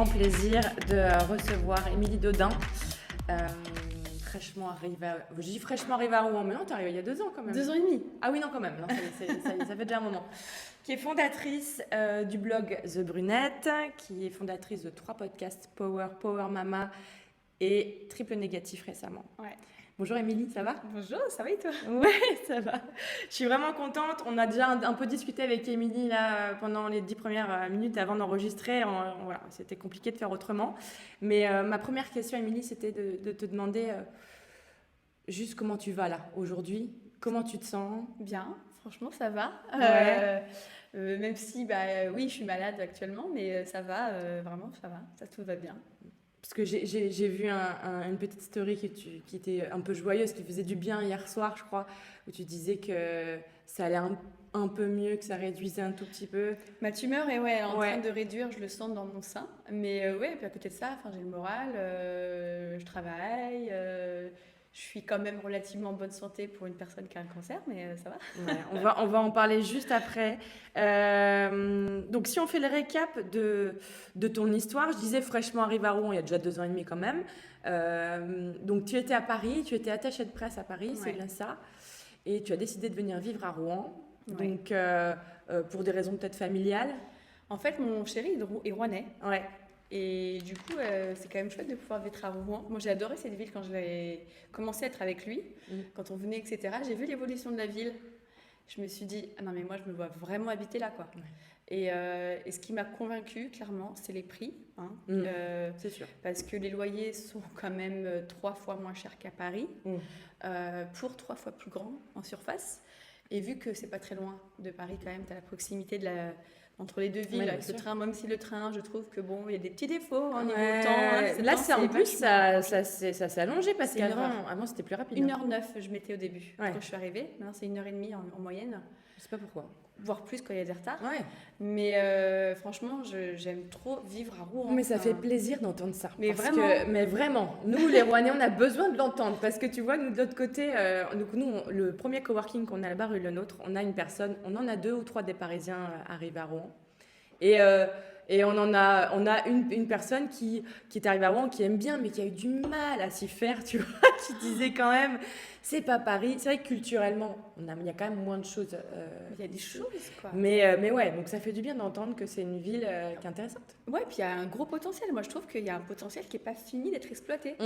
grand plaisir de recevoir Émilie Dodin, fraîchement arrivée à... Je dis fraîchement arrivée à Rouen, mais non, t'es arrivée il y a 2 ans quand même. 2 ans et demi. Ah oui, non, quand même. Non, ça fait déjà un moment. Qui est fondatrice du blog The Brunette, qui est fondatrice de 3 podcasts, Power Mama et Triple Négatif récemment. Ouais. Bonjour Émilie, ça va? Bonjour, ça va et toi? Ouais, ça va. Je suis vraiment contente. On a déjà un peu discuté avec Émilie là, pendant les 10 premières minutes avant d'enregistrer. Voilà, c'était compliqué de faire autrement. Mais ma première question, Émilie, c'était de te demander juste comment tu vas là aujourd'hui. Comment tu te sens? Bien, franchement, ça va. Ouais. Même si, oui, je suis malade actuellement, mais ça va, vraiment, ça va, ça tout va bien. Parce que j'ai vu une petite story qui était un peu joyeuse, qui faisait du bien hier soir, je crois, où tu disais que ça allait un peu mieux, que ça réduisait un tout petit peu. Ma tumeur est en train de réduire, je le sens dans mon sein. Mais ouais, puis à côté de ça, j'ai le moral, je travaille, je suis quand même relativement en bonne santé pour une personne qui a un cancer, mais ça va. Ouais, on va en parler juste après. Donc si on fait le récap de ton histoire, je disais fraîchement arrivée à Rouen, il y a déjà 2 ans et demi quand même. Donc tu étais à Paris, tu étais attachée de presse à Paris, c'est bien ça. Et tu as décidé de venir vivre à Rouen, donc pour des raisons peut-être familiales. En fait, mon chéri est rouennais. Ouais. Et du coup, c'est quand même chouette de pouvoir vivre à Rouen. Moi, j'ai adoré cette ville quand j'ai commencé à être avec lui, quand on venait, etc. J'ai vu l'évolution de la ville. Je me suis dit, ah non, mais moi, je me vois vraiment habiter là, quoi. Ouais. Et ce qui m'a convaincue, clairement, c'est les prix. C'est sûr. Parce que les loyers sont quand même 3 fois moins chers qu'à Paris, pour 3 fois plus grand en surface. Et vu que c'est pas très loin de Paris, quand même, tu as la proximité entre les deux villes, avec le train, même si le train, je trouve que il y a des petits défauts au niveau temps. Là, c'est en plus, ça s'est allongé parce qu'avant, c'était plus rapide. 1h09, je mettais au début quand je suis arrivée. Maintenant, c'est 1h30 en moyenne. Je sais pas pourquoi. Voire plus quand il y a des retards. Ouais. Mais franchement, j'aime trop vivre à Rouen. Mais ça fait plaisir d'entendre ça. Mais vraiment. Nous, les Rouennais, on a besoin de l'entendre. Parce que tu vois, nous, de l'autre côté, le premier coworking qu'on a là-bas, rue Le Nôtre, on a une personne, on en a 2 ou 3 des Parisiens arrivés à Rouen. Et on a une personne qui est arrivée à Rouen, qui aime bien, mais qui a eu du mal à s'y faire, tu vois, qui disait quand même, c'est pas Paris. C'est vrai que culturellement, il y a quand même moins de choses. Il y a des choses, quoi. Mais ouais, donc ça fait du bien d'entendre que c'est une ville qui est intéressante. Ouais, puis il y a un gros potentiel. Moi, je trouve qu'il y a un potentiel qui n'est pas fini d'être exploité.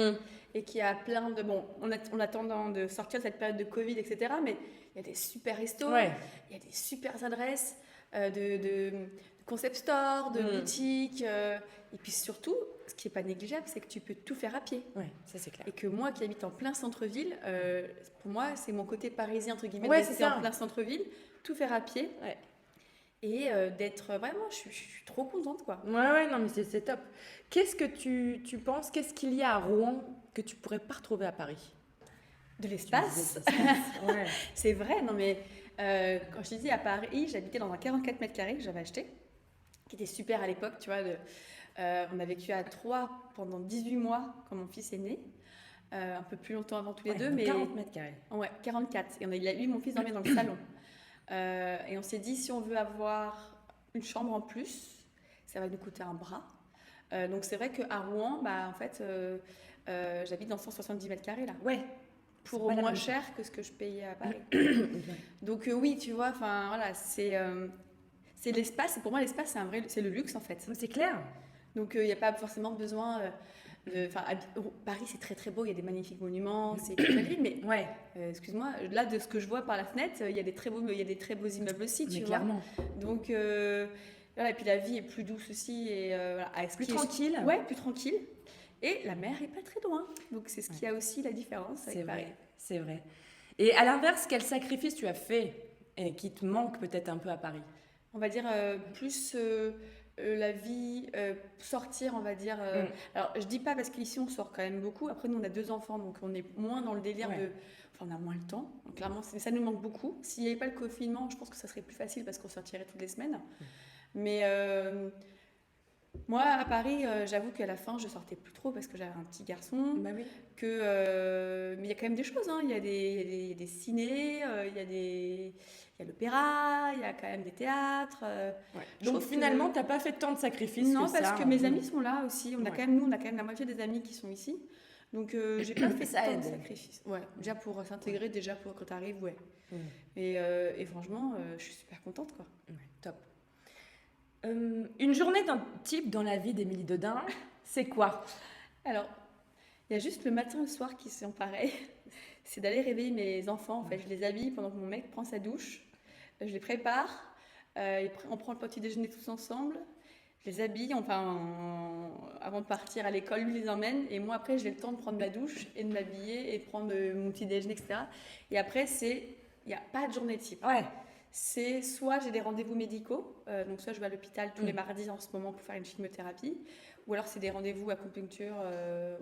Et qu'il y a plein de... Bon, on attend de sortir de cette période de Covid, etc. Mais il y a des super restos, il y a des super adresses de concept store, de boutiques. Et puis surtout, ce qui n'est pas négligeable, c'est que tu peux tout faire à pied. Oui, ça c'est clair. Et que moi qui habite en plein centre-ville, pour moi, c'est mon côté parisien, entre guillemets, c'est en plein centre-ville, tout faire à pied. Ouais. Et d'être vraiment, je suis trop contente, quoi. Ouais, non, mais c'est top. Qu'est-ce que tu penses, qu'est-ce qu'il y a à Rouen que tu pourrais pas retrouver à Paris? De l'espace. Ouais. C'est vrai, non mais quand je disais à Paris, j'habitais dans un 44 mètres carrés que j'avais acheté, qui était super à l'époque, tu vois. On a vécu à 3 pendant 18 mois quand mon fils est né. Un peu plus longtemps avant tous les deux. Mais 40 mètres carrés. Ouais, 44. Et lui, mon fils dormait dans le salon. Et on s'est dit, si on veut avoir une chambre en plus, ça va nous coûter un bras. Donc c'est vrai qu'à Rouen, en fait, j'habite dans 170 mètres carrés là. Ouais. Pour moins cher que ce que je payais à Paris. Donc oui, tu vois, voilà, c'est l'espace. Pour moi, l'espace, c'est le luxe en fait. C'est clair. Donc il n'y a pas forcément besoin Paris, c'est très très beau, il y a des magnifiques monuments, c'est une belle ville, mais excuse-moi, là de ce que je vois par la fenêtre, il y a des très beaux immeubles aussi, tu vois. Clairement. Donc voilà, et puis la vie est plus douce aussi et plus tranquille. Ouais, plus tranquille. Et la mer est pas très loin, donc c'est ce qui a aussi la différence avec Paris. C'est vrai. Et à l'inverse, quel sacrifice tu as fait et qui te manque peut-être un peu à Paris? On va dire plus la vie, sortir, on va dire. Alors, je dis pas parce qu'ici on sort quand même beaucoup. Après, nous on a 2 enfants, donc on est moins dans le délire de. Enfin, on a moins le temps. Donc, clairement, ça nous manque beaucoup. S'il n'y avait pas le confinement, je pense que ça serait plus facile parce qu'on sortirait toutes les semaines. Mais Moi, à Paris, j'avoue qu'à la fin, je sortais plus trop parce que j'avais un petit garçon. Bah oui. Mais il y a quand même des choses, hein. Il y a des ciné, il y a l'opéra, il y a quand même des théâtres. Ouais. Donc finalement, t'as pas fait tant de sacrifices non, que parce ça. que mes amis sont là aussi. On a Ouais. quand même, nous, on a quand même la moitié des amis qui sont ici. Donc, j'ai pas fait Ça tant aide. de sacrifices. Ouais, déjà pour s'intégrer, déjà pour quand t'arrives, ouais. Mm. Et franchement, je suis super contente, quoi. Ouais, top. Une journée d'un type dans la vie d'Émilie Dodin, c'est quoi? Alors, il y a juste le matin et le soir qui sont pareils. C'est d'aller réveiller mes enfants. En fait, je les habille pendant que mon mec prend sa douche. Je les prépare. On prend le petit déjeuner tous ensemble. Je les habille. Avant de partir à l'école, lui les emmène. Et moi, après, j'ai le temps de prendre ma douche et de m'habiller et de prendre mon petit déjeuner, etc. Et après, il n'y a pas de journée type. Ouais. C'est soit j'ai des rendez-vous médicaux, donc soit je vais à l'hôpital tous les mardis en ce moment pour faire une chimiothérapie, ou alors c'est des rendez-vous acupuncture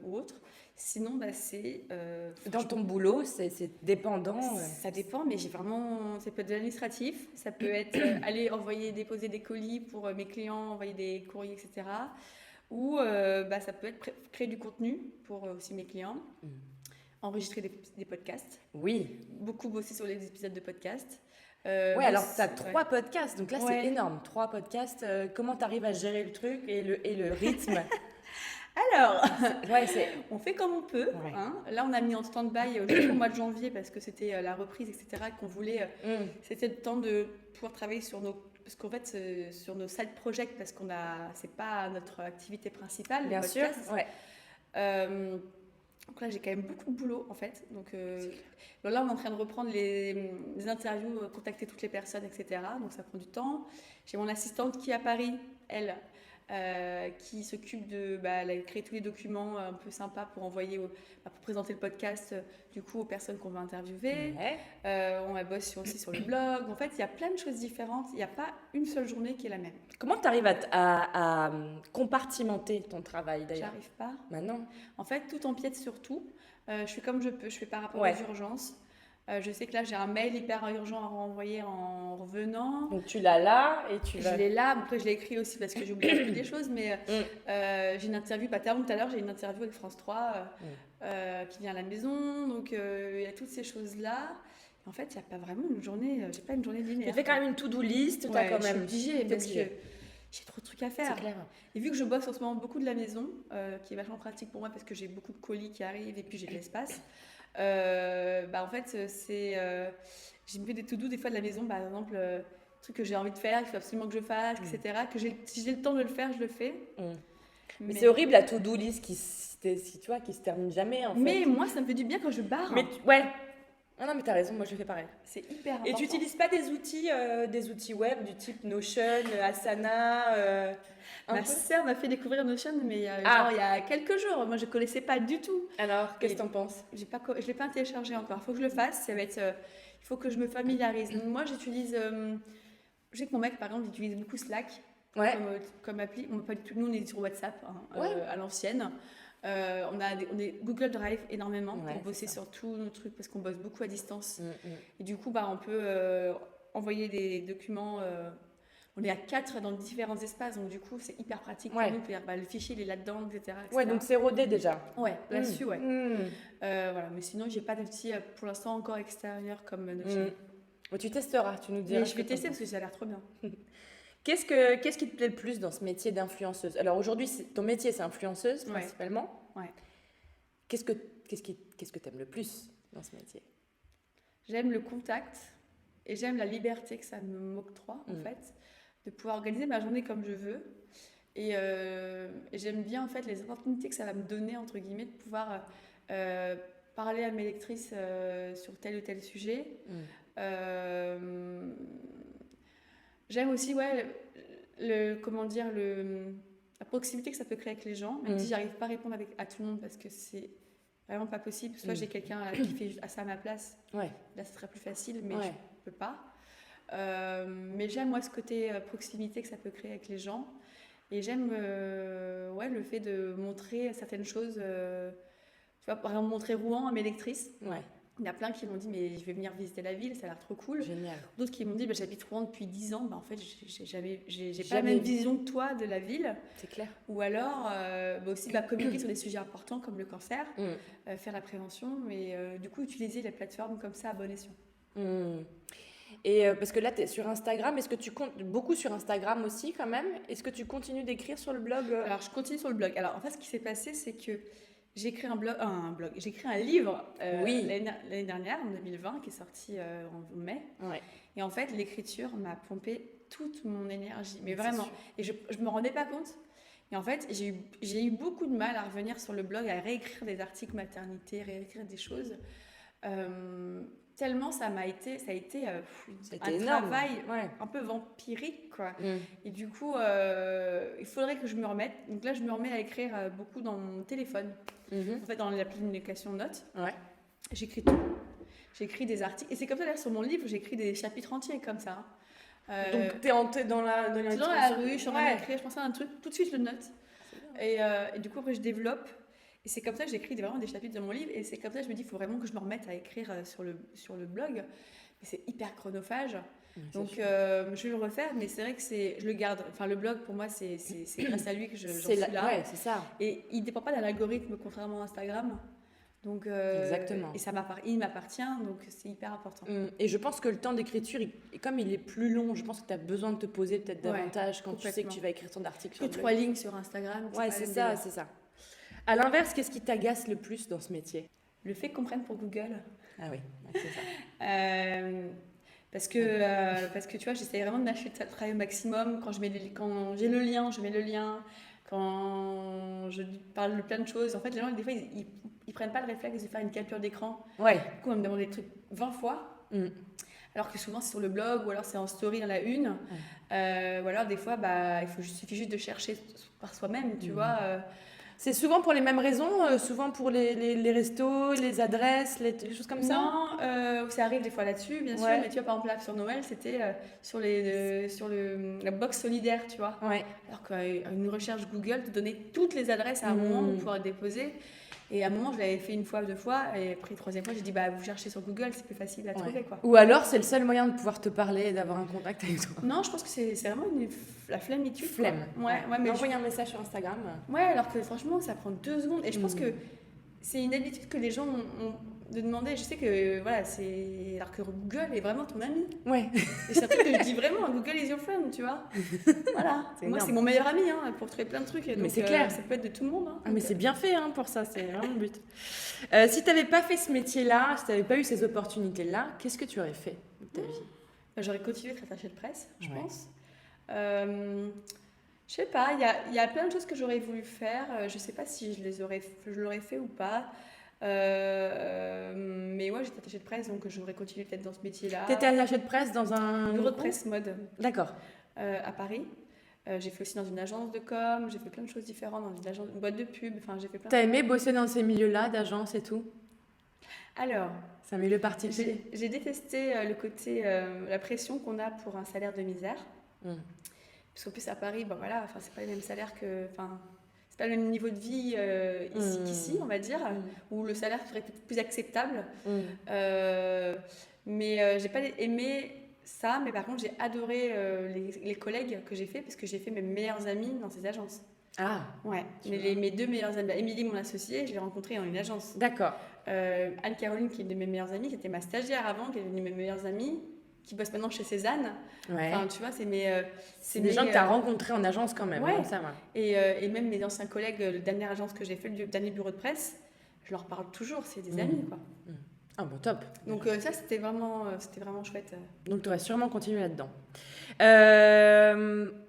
ou autre. Sinon, bah, c'est... Dans ton boulot, c'est dépendant. Ça dépend, mais j'ai vraiment... Ça peut être de l'administratif, ça peut être aller déposer des colis pour mes clients, envoyer des courriers, etc. Ou ça peut être créer du contenu pour aussi mes clients, enregistrer des podcasts. Oui. Beaucoup bosser sur les épisodes de podcasts. Ouais, alors tu as 3 podcasts, donc là c'est énorme. 3 podcasts, comment tu arrives à gérer le truc et le rythme? Alors, c'est... on fait comme on peut. Ouais. Hein. Là, on a mis en stand-by au mois de janvier parce que c'était la reprise, etc. Qu'on voulait. C'était le temps de pouvoir travailler sur parce qu'en fait, sur nos side projects, parce c'est pas notre activité principale. Bien sûr. Ouais. Donc là, j'ai quand même beaucoup de boulot en fait. Donc là, on est en train de reprendre les interviews, contacter toutes les personnes, etc. Donc ça prend du temps. J'ai mon assistante qui est à Paris, elle, qui s'occupe de elle a créé tous les documents un peu sympas pour envoyer, pour présenter le podcast du coup aux personnes qu'on va interviewer. Ouais. On bosse aussi sur le blog. En fait, il y a plein de choses différentes. Il n'y a pas une seule journée qui est la même. Comment tu arrives à compartimenter ton travail d'ailleurs? J'arrive pas. Non. En fait, tout empiète sur tout. Je fais comme je peux. Je fais par rapport aux urgences. Je sais que là, j'ai un mail hyper urgent à renvoyer en revenant. Donc, tu l'as là et tu vas... Je l'ai là. Après, je l'ai écrit aussi parce que j'ai oublié des choses. Mais j'ai une interview, tout à l'heure, j'ai une interview avec France 3 qui vient à la maison. Donc, il y a toutes ces choses-là. En fait, il n'y a pas vraiment une journée. J'ai pas une journée linéaire. Tu fais quand même une to-do list. T'as quand même... Je suis obligée parce que j'ai trop de trucs à faire. C'est clair. Et vu que je bosse en ce moment beaucoup de la maison, qui est vachement pratique pour moi parce que j'ai beaucoup de colis qui arrivent et puis j'ai de l'espace. En fait, j'ai mis des to-do des fois de la maison, par exemple, trucs que j'ai envie de faire, qu'il faut absolument que je fasse, etc. Si j'ai le temps de le faire, je le fais. Mais c'est horrible la to-do list qui se termine jamais en fait. Mais moi, ça me fait du bien quand je barre. Ouais. Ah non, mais t'as raison, moi je fais pareil. C'est hyper important. Et tu n'utilises pas des outils web du type Notion, Asana Ma sœur m'a fait découvrir Notion, mais il y a quelques jours. Moi, je ne connaissais pas du tout. Alors, qu'est-ce que t'en penses? Je ne l'ai pas téléchargé encore. Il faut que je le fasse. Ça va être, il faut que je me familiarise. Donc, moi, j'utilise... je sais que mon mec, par exemple, il utilise beaucoup Slack comme appli. Nous, on est sur WhatsApp à l'ancienne. On est Google Drive énormément pour bosser sur tous nos trucs parce qu'on bosse beaucoup à distance. Et du coup, on peut envoyer des documents. On est à 4 dans différents espaces, donc du coup, c'est hyper pratique pour nous. Le fichier, il est là-dedans, etc. Ouais, donc c'est rodé déjà. Ouais, là-dessus, ouais. Voilà, mais sinon, j'ai pas d'outils pour l'instant encore extérieurs comme Notion. Mais tu testeras, tu nous diras. Mais je vais tester parce que ça a l'air trop bien. Qu'est-ce qui te plaît le plus dans ce métier d'influenceuse? Alors aujourd'hui, ton métier, c'est influenceuse principalement. Ouais. Qu'est-ce que tu aimes le plus dans ce métier? J'aime le contact et j'aime la liberté que ça m'octroie, en fait, de pouvoir organiser ma journée comme je veux. Et j'aime bien, en fait, les opportunités que ça va me donner, entre guillemets, de pouvoir parler à mes lectrices sur tel ou tel sujet. J'aime aussi, la proximité que ça peut créer avec les gens, même si j'arrive pas à répondre à tout le monde parce que c'est vraiment pas possible. Soit j'ai quelqu'un qui fait ça à ma place, là ce serait plus facile, mais je peux pas. Mais j'aime moi ce côté proximité que ça peut créer avec les gens, et j'aime le fait de montrer certaines choses. Tu vois, par exemple montrer Rouen à mes lectrices. Il y en a plein qui m'ont dit, mais je vais venir visiter la ville, ça a l'air trop cool. Génial. D'autres qui m'ont dit, j'habite Rouen depuis 10 ans, en fait, j'ai pas la même vision que toi de la ville. C'est clair. Ou alors, aussi communiquer sur des sujets importants comme le cancer, faire la prévention, mais du coup, utiliser les plateformes comme ça à bon escient. Et parce que là, tu es sur Instagram, est-ce que tu comptes beaucoup sur Instagram aussi quand même? Est-ce que tu continues d'écrire sur le blog? Alors, je continue sur le blog. Alors, en fait, ce qui s'est passé, c'est que j'ai écrit j'ai écrit un livre l'année dernière, en 2020, qui est sorti en mai. Ouais. Et en fait, l'écriture m'a pompé toute mon énergie, mais vraiment. Et je ne me rendais pas compte. Et en fait, j'ai eu beaucoup de mal à revenir sur le blog, à réécrire des articles maternité, réécrire des choses. Tellement ça a été un travail un peu vampirique, quoi. Et du coup, il faudrait que je me remette. Donc là, je me remets à écrire beaucoup dans mon téléphone. En fait, dans l'application Notes. Ouais. J'écris tout. J'écris des articles. Et c'est comme ça, d'ailleurs, sur mon livre, j'écris des chapitres entiers comme ça. Donc, t'es dans la rue, je suis en train d'écrire, je pense à un truc, tout de suite, je le note. Et du coup, après, je développe. Et c'est comme ça que j'écris vraiment des chapitres de mon livre. Et c'est comme ça que je me dis, il faut vraiment que je me remette à écrire sur le blog. Mais c'est hyper chronophage. Donc, je vais le refaire. Mais c'est vrai que je le garde. Enfin, le blog, pour moi, c'est grâce à lui que j'en suis là. Ouais, c'est ça. Et il ne dépend pas d'un algorithme, contrairement à Instagram. Donc, exactement. Et il m'appartient, donc c'est hyper important. Et je pense que le temps d'écriture, comme il est plus long, je pense que tu as besoin de te poser peut-être davantage quand tu sais que tu vas écrire ton article sur le blog. 3 lignes sur Instagram. Ouais, c'est ça. À l'inverse, qu'est-ce qui t'agace le plus dans ce métier? Le fait qu'on prenne pour Google. Ah oui, c'est ça. Parce que tu vois, j'essaie vraiment de lâcher le travail au maximum. Quand j'ai le lien, je mets le lien. Quand je parle de plein de choses, en fait, les gens, des fois, ils prennent pas le réflexe de faire une capture d'écran. Ouais. Du coup, on me demande des trucs 20 fois. Alors que souvent, c'est sur le blog ou alors c'est en story dans la une. Ou alors, des fois, il suffit juste de chercher par soi-même, tu vois. C'est souvent pour les mêmes raisons, souvent pour les restos, les adresses, les choses comme ça? Non, ça arrive des fois là-dessus, bien sûr. Mais tu vois, par exemple, là, sur Noël, c'était sur la box solidaire, tu vois. Ouais. Alors qu'une recherche Google te donnait toutes les adresses à un moment pour pouvoir déposer. Et à un moment, je l'avais fait 1 fois, 2 fois. Et après, 3e fois, j'ai dit, vous cherchez sur Google, c'est plus facile à trouver, quoi. Ou alors, c'est le seul moyen de pouvoir te parler et d'avoir un contact avec toi. Non, je pense que c'est vraiment la flammitude. Flemme. Mais envoyer un message sur Instagram. Ouais, alors que franchement, ça prend 2 secondes. Et je pense que c'est une habitude que les gens ont de demander. Je sais que, alors que Google est vraiment ton ami. Ouais. Et c'est un truc que je dis vraiment, Google is your friend, tu vois. Voilà. Moi, c'est mon meilleur ami, pour trouver plein de trucs. Donc, mais c'est clair. Ça peut être de tout le monde. Mais c'est bien fait, pour ça, c'est vraiment le but. Si tu n'avais pas fait ce métier-là, si tu n'avais pas eu ces opportunités-là, qu'est-ce que tu aurais fait de ta vie? J'aurais continué à être attachée de presse, je pense. Je sais pas, il y a plein de choses que j'aurais voulu faire. Je sais pas si je l'aurais fait ou pas. Mais ouais, j'étais attachée de presse, donc j'aurais continué peut-être dans ce métier-là. T'étais attachée de presse dans un bureau de presse mode. D'accord. À Paris. J'ai fait aussi dans une agence de com, j'ai fait plein de choses différentes, dans une boîte de pub. Enfin, j'ai fait plein. T'as aimé bosser dans ces milieux-là, d'agence et tout? Alors, c'est un milieu particulier. J'ai détesté le côté, la pression qu'on a pour un salaire de misère. Parce qu'en plus à Paris, c'est pas les mêmes salaires c'est pas le même niveau de vie ici qu'ici, on va dire, où le salaire serait peut-être plus acceptable. Mais j'ai pas aimé ça, mais par contre j'ai adoré les collègues que j'ai fait, parce que j'ai fait mes meilleurs amis dans ces agences. Ah. Ouais. Mes 2 meilleures amies, Émilie, mon associée, je l'ai rencontrée dans une agence. D'accord. Anne-Caroline, qui est une de mes meilleures amies, qui était ma stagiaire avant, qui est devenue mes meilleures amies, qui bosse maintenant chez Cézanne. Ouais. Enfin, tu vois, c'est des gens que tu as rencontrés en agence quand même. Ouais. Donc ça va. Et même mes anciens collègues, la dernière agence que j'ai fait, le dernier bureau de presse, je leur parle toujours, c'est des amis, quoi. Ah bon, top. Donc ça, c'était vraiment chouette. Donc tu vas sûrement continuer là-dedans.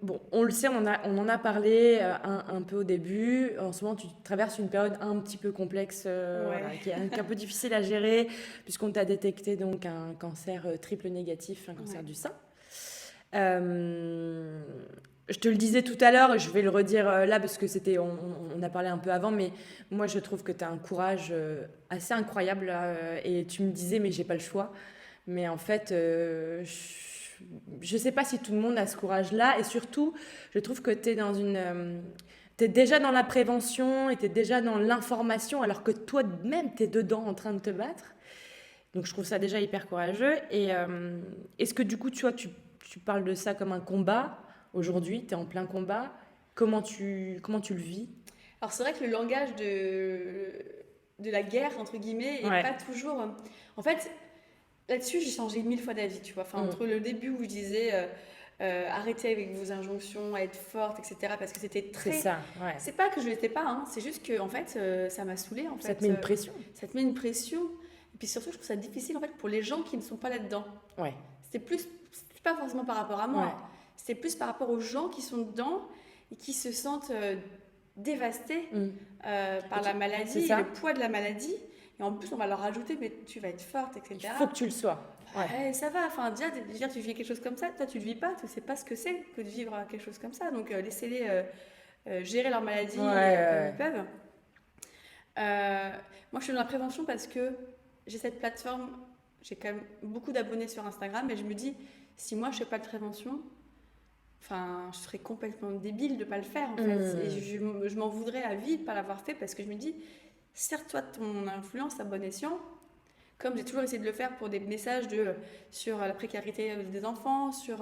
Bon, on le sait, on en a parlé un peu au début. En ce moment, tu traverses une période un petit peu complexe, qui est un peu difficile à gérer, puisqu'on t'a détecté donc un cancer triple négatif, un cancer du sein. Je te le disais tout à l'heure, et je vais le redire là, parce que on a parlé un peu avant, mais moi, je trouve que tu as un courage assez incroyable. Et tu me disais, mais j'ai pas le choix. Mais en fait, je sais pas si tout le monde a ce courage-là. Et surtout, je trouve que tu es t'es déjà dans la prévention et tu es déjà dans l'information, alors que toi-même, tu es dedans en train de te battre. Donc, je trouve ça déjà hyper courageux. Et est-ce que du coup, tu vois, tu parles de ça comme un combat aujourd'hui, tu es en plein combat. Comment tu le vis? Alors c'est vrai que le langage de la guerre, entre guillemets, est Ouais, pas toujours... En fait, là-dessus, j'ai changé 1000 fois d'avis, tu vois. Enfin, mm, entre le début où je disais arrêtez avec vos injonctions à être forte, etc. Parce que c'était c'est très... ça, ouais. C'est pas que je l'étais pas, hein, c'est juste que en fait, ça m'a saoulée. En Ça te fait, met une pression. ça te met une pression. Et puis surtout, je trouve ça difficile en fait pour les gens qui ne sont pas là-dedans. Ouais, C'était pas forcément par rapport à ouais. moi. C'était plus par rapport aux gens qui sont dedans et qui se sentent dévastés Mm. par la C'est maladie et ça. le poids de la maladie. Et en plus, on va leur rajouter, mais tu vas être forte, Il etc. faut que tu le sois. Ouais. Ça va, enfin, déjà, tu vis quelque chose comme ça, toi, tu ne le vis pas, tu ne sais pas ce que c'est que de vivre quelque chose comme ça. Donc, laissez-les gérer leur maladie Ouais, ouais, comme ouais. ils peuvent. Moi, je suis dans la prévention parce que j'ai cette plateforme, j'ai quand même beaucoup d'abonnés sur Instagram et je me dis, si moi, je ne fais pas de prévention, enfin, je serais complètement débile de ne pas le faire en fait. Et je m'en voudrais à vie de ne pas l'avoir fait parce que je me dis, sers-toi de ton influence à bon escient, comme j'ai toujours essayé de le faire pour des messages sur la précarité des enfants, sur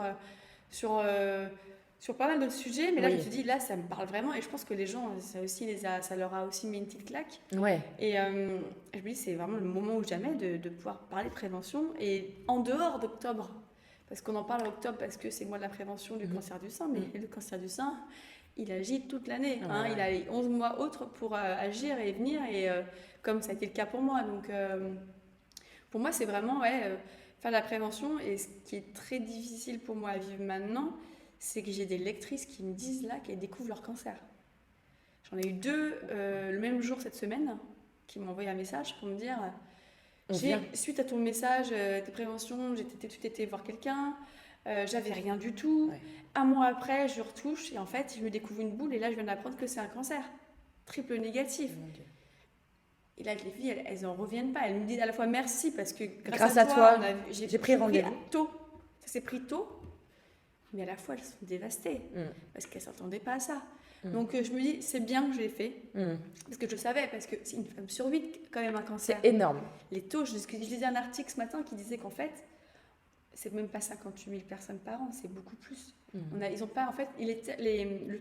pas mal d'autres sujets. Mais là, je me Oui. suis dit, là, ça me parle vraiment et je pense que les gens, ça leur a aussi mis une petite claque. Ouais. Et je me dis, c'est vraiment le moment ou jamais de pouvoir parler de prévention et en dehors d'octobre. Parce qu'on en parle en octobre parce que c'est le mois de la prévention du cancer du sein, mais le cancer du sein, il agit toute l'année. Ouais, ouais. Il a les 11 mois autres pour agir et venir, et comme ça a été le cas pour moi. Donc, pour moi, c'est vraiment faire de la prévention. Et ce qui est très difficile pour moi à vivre maintenant, c'est que j'ai des lectrices qui me disent là qu'elles découvrent leur cancer. J'en ai eu 2 le même jour cette semaine qui m'ont envoyé un message pour me dire suite à ton message de prévention, tu t'étais voir quelqu'un, j'avais rien du tout. Ouais. Un mois après, je retouche et en fait, je me découvre une boule et là, je viens d'apprendre que c'est un cancer triple négatif. Mon Dieu. Et là, les filles, elles en reviennent pas. Elles me disent à la fois merci parce que Grâce à toi, j'ai pris pris rendez-vous. tôt. Ça s'est pris tôt. Mais à la fois, elles sont dévastées parce qu'elles s'attendaient pas à ça. Donc, je me dis, c'est bien que je l'ai fait parce que je savais, parce que c'est une femme sur 8 quand même un cancer. C'est énorme. Les taux, je lisais un article ce matin qui disait qu'en fait, c'est même pas 58 000 personnes par an, c'est beaucoup plus. Ils ont pas, en fait, le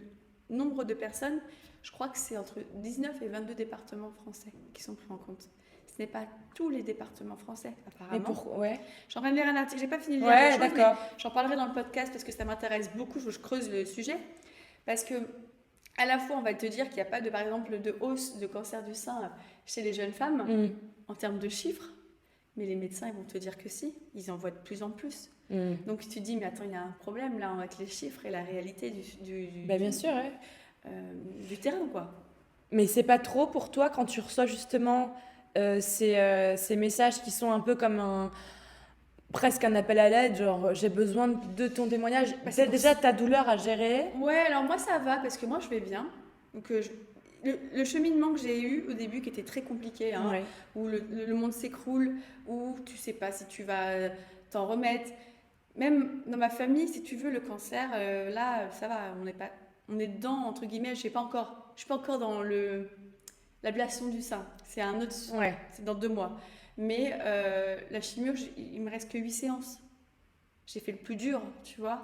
nombre de personnes, je crois que c'est entre 19 et 22 départements français qui sont pris en compte. Ce n'est pas tous les départements français, apparemment. Mais pourquoi? Ouais. Je suis en train de lire un article, j'ai pas fini de lire Ouais, la chose, d'accord. mais j'en parlerai dans le podcast parce que ça m'intéresse beaucoup, je creuse le sujet. Parce que, à la fois, on va te dire qu'il n'y a pas, par exemple, de hausse de cancer du sein chez les jeunes femmes en termes de chiffres, mais les médecins, ils vont te dire que si, ils en voient de plus en plus. Donc tu te dis, mais attends, il y a un problème là avec les chiffres et la réalité Bien sûr, ouais. du terrain, quoi. Mais c'est pas trop pour toi quand tu reçois justement ces messages qui sont un peu comme presque un appel à l'aide, genre j'ai besoin de ton témoignage. C'est déjà ta douleur à gérer. Ouais, alors moi ça va parce que moi je vais bien. Donc le cheminement que j'ai eu au début qui était très compliqué, où le monde s'écroule, où tu sais pas si tu vas t'en remettre. Même dans ma famille, si tu veux, le cancer, là ça va, on est dedans entre guillemets. Je suis pas encore dans l'ablation du sein. C'est un autre, c'est dans 2 mois. Mais la chimio, il me reste que 8 séances. J'ai fait le plus dur, tu vois.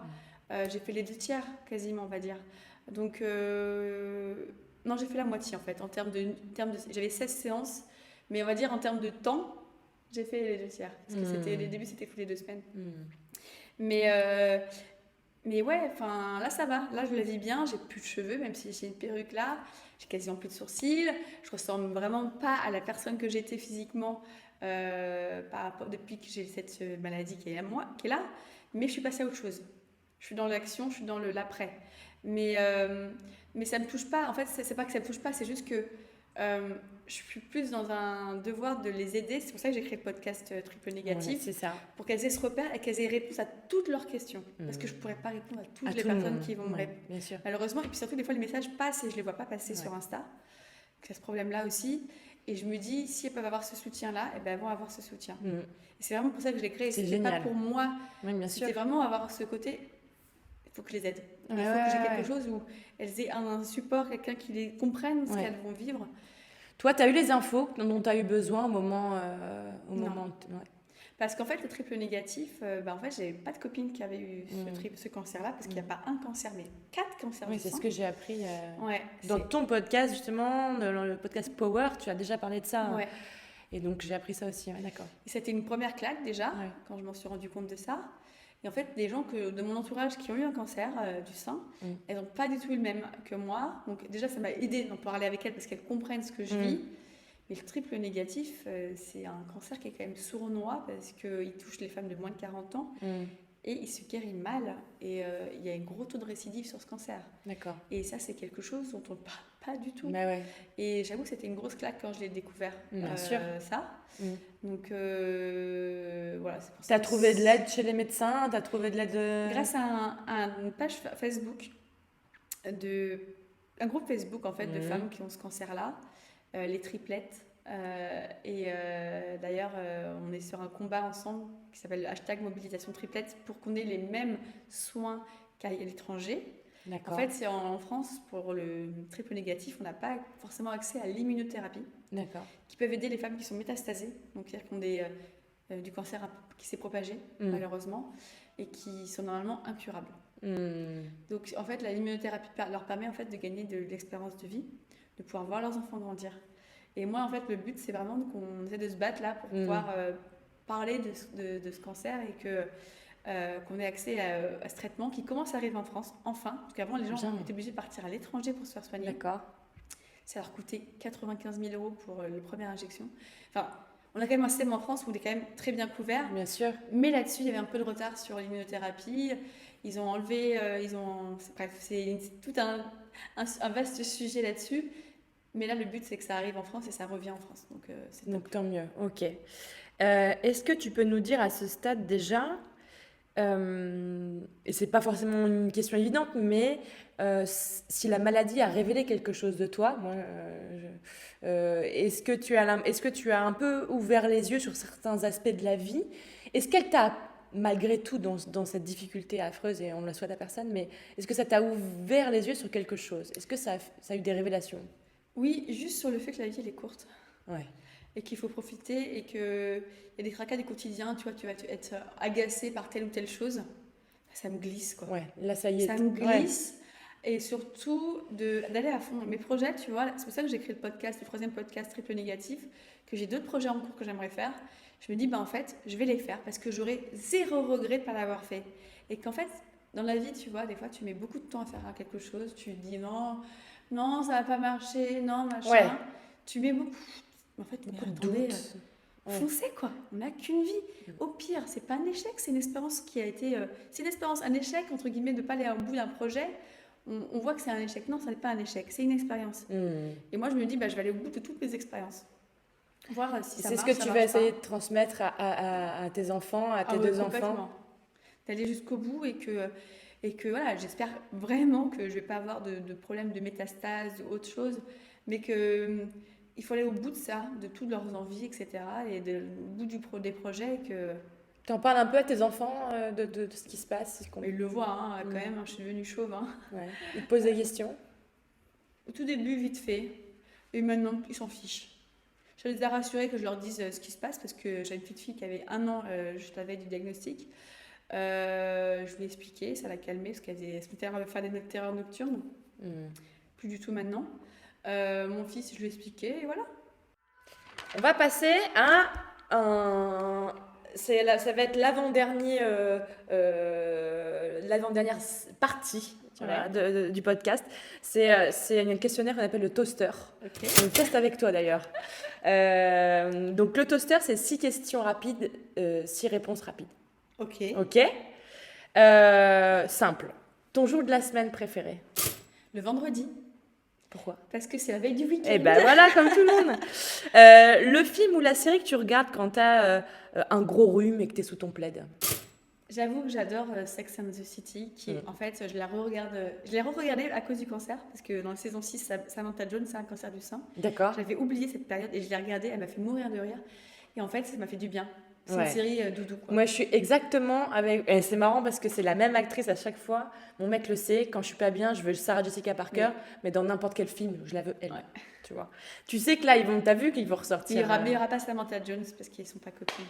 J'ai fait les 2/3 quasiment, on va dire. Donc non, j'ai fait la moitié en fait. En termes de j'avais 16 séances, mais on va dire en termes de temps, j'ai fait les 2/3 parce que les débuts c'était toutes les 2 semaines. Mais ouais, enfin là ça va. Là je la vis bien. J'ai plus de cheveux, même si j'ai une perruque là. J'ai quasiment plus de sourcils. Je ressemble vraiment pas à la personne que j'étais physiquement depuis que j'ai cette maladie qui est là. Mais je suis passée à autre chose. Je suis dans l'action, je suis dans l'après. Mais ça me touche pas. En fait, c'est pas que ça me touche pas, c'est juste que je suis plus dans un devoir de les aider. C'est pour ça que j'ai créé le podcast Triple Négatif. C'est ça. Pour qu'elles aient ce repère et qu'elles aient réponse à toutes leurs questions. Parce que je pourrais pas répondre à toutes les personnes qui vont me répondre. Bien sûr. Malheureusement, et puis surtout, des fois, les messages passent et je les vois pas passer sur Insta. Donc, il y a ce problème-là aussi. Et je me dis, si elles peuvent avoir ce soutien-là, elles vont avoir ce soutien. Et c'est vraiment pour ça que je l'ai créé. C'est pas pour moi. Oui, bien sûr. C'était vraiment avoir ce côté, il faut que je les aide. Il faut que j'ai quelque chose où elles aient un support, quelqu'un qui les comprenne ce qu'elles vont vivre. Toi, tu as eu les infos dont tu as eu besoin au moment... Non. Parce qu'en fait, le triple négatif, en fait, j'avais pas de copine qui avait eu ce cancer-là, parce qu'il n'y a pas un cancer, mais 4 cancers du sang. Oui, c'est ce que j'ai appris Ouais, dans ton podcast, justement, dans le podcast Power, tu as déjà parlé de ça. Ouais. Et donc, j'ai appris ça aussi, d'accord. Et c'était une première claque, déjà, quand je m'en suis rendu compte de ça. Et en fait, des gens de mon entourage qui ont eu un cancer du sein, elles n'ont pas du tout eu le même que moi. Donc déjà, ça m'a aidé d'en parler avec elles parce qu'elles comprennent ce que je vis. Mais le triple négatif, c'est un cancer qui est quand même sournois parce qu'il touche les femmes de moins de 40 ans et il se guérit mal. Et il y a un gros taux de récidive sur ce cancer. D'accord. Et ça, c'est quelque chose dont on ne parle pas du tout. Bah ouais. Et j'avoue que c'était une grosse claque quand je l'ai découvert. Bien sûr. Ça. Donc voilà, c'est pour ça. T'as trouvé de l'aide chez les médecins? T'as trouvé de l'aide Grâce à une page Facebook, un groupe Facebook en fait de femmes qui ont ce cancer-là, les triplettes. D'ailleurs, on est sur un combat ensemble qui s'appelle #mobilisation triplette pour qu'on ait les mêmes soins qu'à l'étranger. D'accord. En fait, c'est en France, pour le triple négatif, on n'a pas forcément accès à l'immunothérapie. D'accord. Qui peuvent aider les femmes qui sont métastasées, donc c'est-à-dire qui ont du cancer qui s'est propagé, malheureusement, et qui sont normalement incurables. Donc, en fait, l'immunothérapie leur permet en fait, de gagner de l'expérience de vie, de pouvoir voir leurs enfants grandir. Et moi, en fait, le but, c'est vraiment qu'on essaie de se battre là pour pouvoir parler de ce cancer et qu'on ait accès à ce traitement qui commence à arriver en France, enfin. Parce qu'avant, les gens étaient obligés de partir à l'étranger pour se faire soigner. D'accord. Ça leur coûtait 95 000 € pour la première injection. Enfin, on a quand même un système en France où on est quand même très bien couvert. Bien sûr. Mais là-dessus, il y avait un peu de retard sur l'immunothérapie. Ils ont enlevé... bref, c'est tout un vaste sujet là-dessus. Mais là, le but, c'est que ça arrive en France et ça revient en France. Donc tant mieux. Ok. Est-ce que tu peux nous dire à ce stade déjà, et c'est pas forcément une question évidente, mais si la maladie a révélé quelque chose de toi, est-ce que tu as un peu ouvert les yeux sur certains aspects de la vie? Est-ce qu'elle t'a, malgré tout, dans cette difficulté affreuse, et on ne la souhaite à personne, mais est-ce que ça t'a ouvert les yeux sur quelque chose? Est-ce que ça a eu des révélations? Oui, juste sur le fait que la vie, elle est courte. Ouais. Et qu'il faut profiter et qu'il y a des tracas du quotidien, tu vois, tu vas être agacé par telle ou telle chose. Ça me glisse, quoi. Ouais, là, ça y est. Ça me glisse. Et surtout, d'aller à fond. Mes projets, tu vois, c'est pour ça que j'ai créé le 3e podcast Triple Négatif, que j'ai d'autres projets en cours que j'aimerais faire. Je me dis, en fait, je vais les faire parce que j'aurai 0 regret de ne pas l'avoir fait. Et qu'en fait, dans la vie, tu vois, des fois, tu mets beaucoup de temps à faire quelque chose, tu te dis non, ça va pas marcher, non, machin. Ouais. Tu mets beaucoup... En fait, foncez, quoi. On n'a qu'une vie. Au pire, c'est pas un échec, c'est une expérience qui a été... c'est une expérience, un échec, entre guillemets, de ne pas aller au bout d'un projet. On voit que c'est un échec. Non, ça n'est pas un échec, c'est une expérience. Et moi, je me dis, je vais aller au bout de toutes mes expériences. Voir si ça marche, c'est ce que tu vas essayer de transmettre à tes enfants, à tes 2 enfants. D'aller jusqu'au bout et que voilà, j'espère vraiment que je ne vais pas avoir de problème de métastase ou autre chose, mais qu'il faut aller au bout de ça, de toutes leurs envies, etc. Et au bout des projets. Tu en parles un peu à tes enfants de ce qui se passe? Ils le voient quand même, je suis devenue chauve. Ouais. Ils te posent des questions? Au tout début, vite fait. Et maintenant, ils s'en fichent. Je les ai rassurés que je leur dise ce qui se passe parce que j'ai une petite fille qui avait 1 an juste la veille du diagnostic. Je lui ai expliqué, ça l'a calmée parce qu'elle se mettait à faire des terreurs nocturnes. Plus du tout maintenant. Mon fils, je lui ai expliqué et voilà. On va passer à ça va être l'avant-dernière partie du podcast. C'est un questionnaire qu'on appelle le toaster. Okay. On le teste avec toi d'ailleurs. Donc le toaster, c'est 6 questions rapides, 6 réponses rapides. Ok. Simple. Ton jour de la semaine préféré? Le vendredi. Pourquoi? Parce que c'est la veille du week-end. Et voilà, comme tout le monde. Le film ou la série que tu regardes quand t'as un gros rhume et que t'es sous ton plaid? J'avoue que j'adore Sex and the City, qui en fait, je l'ai re-regardé à cause du cancer, parce que dans la saison 6, Samantha Jones a un cancer du sein. D'accord. J'avais oublié cette période et je l'ai regardée, elle m'a fait mourir de rire. Et en fait, ça m'a fait du bien. C'est une série doudou, quoi. Moi, je suis exactement avec... Et c'est marrant parce que c'est la même actrice à chaque fois. Mon mec le sait, quand je suis pas bien, je veux Sarah Jessica Parker, mais dans n'importe quel film, je la veux elle. Tu vois. Tu sais que là, t'as vu qu'ils vont ressortir... Il y aura pas Samantha Jones parce qu'ils sont pas copines.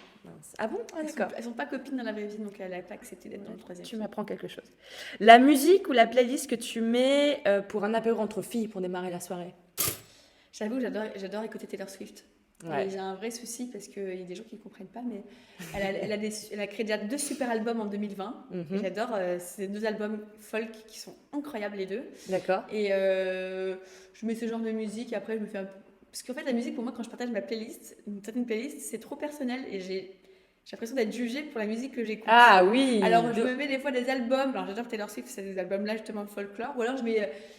Ah bon? D'accord. Elles sont pas copines dans la vraie vie, donc elle n'a pas accepté d'être dans le 3e. Tu m'apprends quelque chose. La musique ou la playlist que tu mets pour un apéro entre filles pour démarrer la soirée? J'avoue, j'adore écouter Taylor Swift. Et j'ai un vrai souci parce qu'il y a des gens qui ne comprennent pas, mais elle a créé déjà 2 super albums en 2020. J'adore ces 2 albums folk qui sont incroyables les 2. D'accord. Et je mets ce genre de musique et après je me fais un peu... Parce qu'en fait la musique pour moi quand je partage ma playlist, une certaine playlist, c'est trop personnel et j'ai l'impression d'être jugée pour la musique que j'écoute. Ah oui. Alors je me mets des fois des albums, alors j'adore Taylor Swift, c'est des albums là justement folklore, ou alors je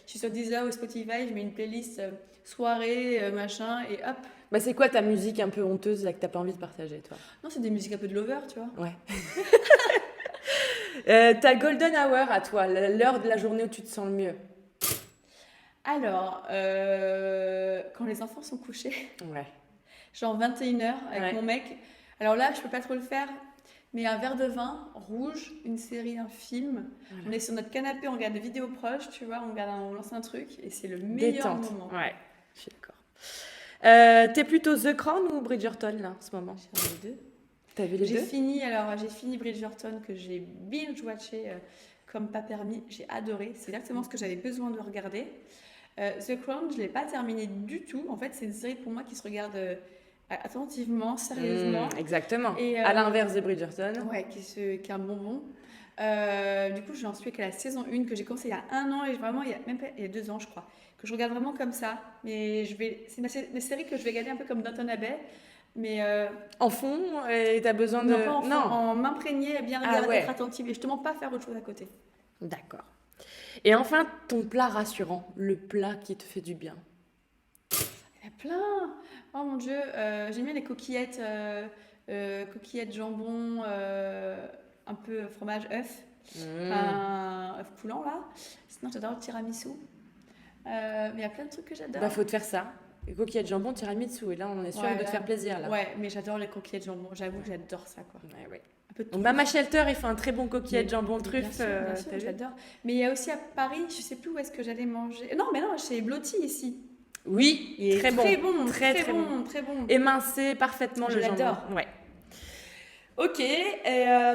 suis sur Deezer ou Spotify, je mets une playlist soirée, machin et hop. Bah c'est quoi ta musique un peu honteuse là que t'as pas envie de partager toi? Non, c'est des musiques un peu de lover, tu vois. Ouais. Ta golden hour à toi, l'heure de la journée où tu te sens le mieux? Alors, quand les enfants sont couchés, genre 21h avec mon mec. Alors là, je peux pas trop le faire, mais un verre de vin, rouge, une série, un film. On est sur notre canapé, on regarde des vidéos proches, tu vois, on lance un truc et c'est le meilleur moment. Ouais, je suis d'accord. T'es plutôt The Crown ou Bridgerton là en ce moment? J'ai vu les deux. T'as vu les deux? J'ai fini Bridgerton que j'ai binge-watché comme pas permis. J'ai adoré. C'est exactement ce que j'avais besoin de regarder. The Crown, je l'ai pas terminé du tout. En fait, c'est une série pour moi qui se regarde attentivement, sérieusement. Exactement. Et, à l'inverse de Bridgerton. Ouais, qui est un bonbon. Du coup, j'en suis qu'à la saison 1 que j'ai commencé il y a 1 an et vraiment il y a 2 ans, je crois. Que je regarde vraiment comme ça, mais c'est ma série que je vais regarder un peu comme Downton Abbey, mais en fond, et t'as besoin de... Non, pas en fond, en m'imprégner, bien regarder, être attentive et justement pas faire autre chose à côté. D'accord. Et enfin, ton plat rassurant, le plat qui te fait du bien. Il y en a plein. Oh mon Dieu, j'aime bien les coquillettes, jambon, un peu fromage, œuf, un œuf coulant là. Sinon, j'adore le tiramisu. Mais il y a plein de trucs que j'adore. Bah, faut te faire ça. Les coquillettes jambon, tiramisu. Et là, on est sûr de te faire plaisir. Là. Ouais, mais j'adore les coquillettes jambon. J'avoue que j'adore ça, quoi. Ouais. Un peu de Mama Shelter, il fait un très bon coquillette jambon truffe. Bien sûr, j'adore. Mais il y a aussi à Paris, je sais plus où est-ce que j'allais manger. Non, chez Blotti ici. Oui, il est très bon. Très bon. Émincé parfaitement le jambon. J'adore. Ouais. Ok,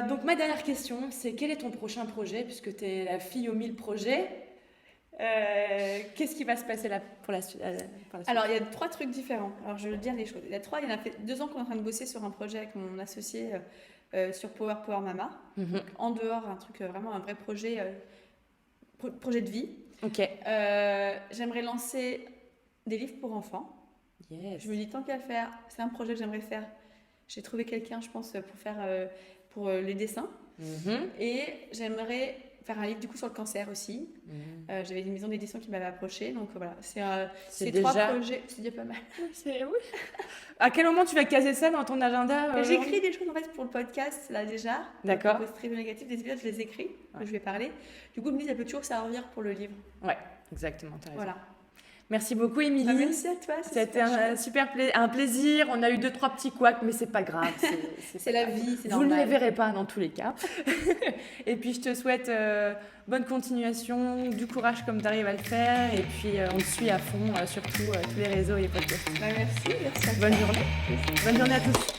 donc ma dernière question, c'est quel est ton prochain projet, puisque tu es la fille aux 1000 projets. Qu'est-ce qui va se passer là pour la suite? Alors, il y a 3 trucs différents. Alors, je vais dire les choses. Il y en a fait 2 ans qu'on est en train de bosser sur un projet avec mon associé sur Power Mama. Donc, en dehors, vraiment un vrai projet de vie. Ok. J'aimerais lancer des livres pour enfants. Yes. Je me dis, tant qu'à faire, c'est un projet que j'aimerais faire. J'ai trouvé quelqu'un, je pense, pour les dessins. Et j'aimerais faire un livre du coup sur le cancer aussi. J'avais une maison d'édition qui m'avait approché, donc voilà, c'est déjà... 3 projets, c'est déjà pas mal. Oui. À quel moment tu vas caser ça dans ton agenda? J'écris des choses en fait pour le podcast là déjà. D'accord. Très négatif, des épisodes, je les écris, je vais parler. Du coup, je me dis ça peut toujours servir pour le livre. Ouais, exactement. T'as raison. Voilà. Merci beaucoup, Émilie. Merci à toi. C'était un plaisir. On a eu 2-3 petits couacs, mais c'est pas grave. C'est la vie, c'est normal. Vous ne les verrez pas dans tous les cas. Et puis, je te souhaite bonne continuation, du courage comme tu arrives à le faire. Et puis, on te suit à fond, surtout tous les réseaux et les podcasts. Merci à toi. Bonne journée. Bonne journée à tous.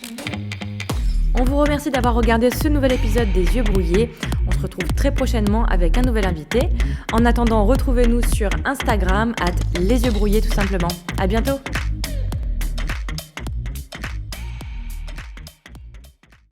On vous remercie d'avoir regardé ce nouvel épisode des Yeux Brouillés. On se retrouve très prochainement avec un nouvel invité. En attendant, retrouvez-nous sur Instagram @lesyeuxbrouillés tout simplement. À bientôt.